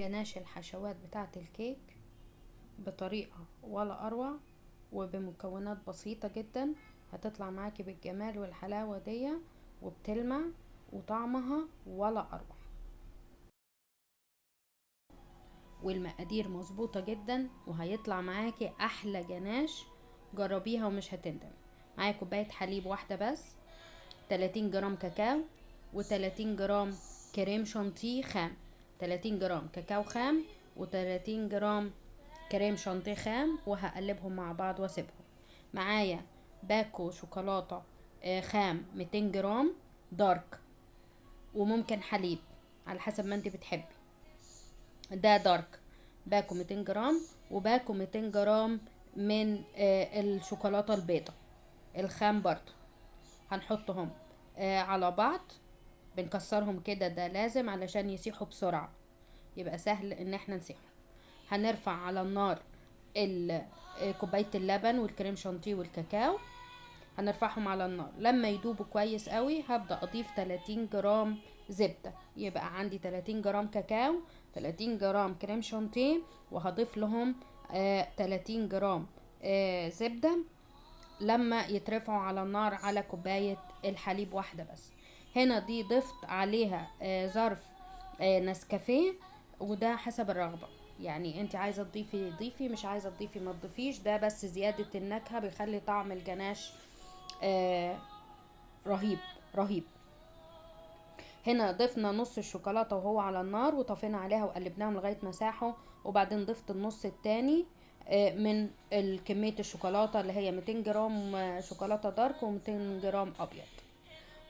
جناش الحشوات بتاعة الكيك بطريقة ولا اروع وبمكونات بسيطة جدا، هتطلع معاكي بالجمال والحلاوة دي وبتلمع وطعمها ولا اروع، والمقادير مظبوطة جدا وهيطلع معاكي احلى جناش. جربيها ومش هتندمي. معايا كوباية حليب واحدة بس، 30 جرام كاكاو، و30 جرام كريم شانتيه خام، 30 جرام كاكاو خام و30 جرام كريم شانتيه خام، وهقلبهم مع بعض واسيبهم. معايا باكو شوكولاتة خام 200 جرام دارك، وممكن حليب على حسب ما انت بتحبي. ده دارك باكو 200 جرام، وباكو 200 جرام من الشوكولاتة البيضة الخام برضو. هنحطهم على بعض، بنكسرهم كده، ده لازم علشان يسيحوا بسرعة، يبقى سهل ان احنا نسيحهم. هنرفع على النار كوباية اللبن والكريم شانتيه والكاكاو، هنرفعهم على النار. لما يدوبوا كويس قوي هبدأ اضيف 30 جرام زبدة، يبقى عندي 30 جرام كاكاو، 30 جرام كريم شانتيه، وهضيف لهم 30 جرام زبدة. لما يترفعوا على النار على كوباية الحليب واحدة بس. هنا دي ضفت عليها ظرف نسكافيه، وده حسب الرغبة، يعني انت عايزة تضيفي ضيفي، مش عايزة تضيفي ما تضيفيش، ده بس زيادة النكهة بيخلي طعم الجناش رهيب رهيب. هنا ضفنا نص الشوكولاتة وهو على النار، وطفينا عليها وقلبناهم لغاية ما ساحوا، وبعدين ضفت النص التاني من كمية الشوكولاتة اللي هي 200 جرام شوكولاتة دارك و200 جرام ابيض،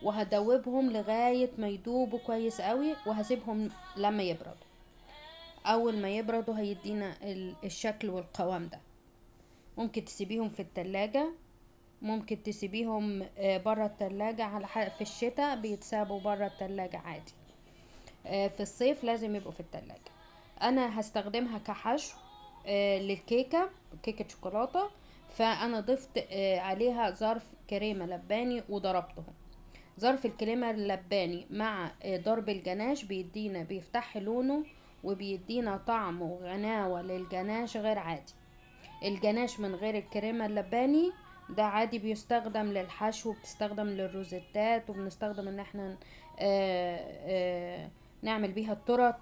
وهدوبهم لغاية ما يدوبوا كويس قوي، وهسيبهم لما يبردوا. اول ما يبردوا هيدينا الشكل والقوام ده. ممكن تسيبيهم في التلاجة، ممكن تسيبيهم برا التلاجة، على في الشتاء بيتسابوا برا التلاجة عادي، في الصيف لازم يبقوا في التلاجة. انا هستخدمها كحشو للكيكة، كيكة شوكولاتة، فانا ضفت عليها ظرف كريمة لباني وضربتهم. ظرف الكريمة اللباني مع ضرب الجناش بيدينا، بيفتح لونه وبيدينا طعم وغناوة للجناش غير عادي. الجناش من غير الكريمة اللباني ده عادي بيستخدم للحشو، بتستخدم للروزيتات، وبنستخدم ان احنا نعمل بيها التورت.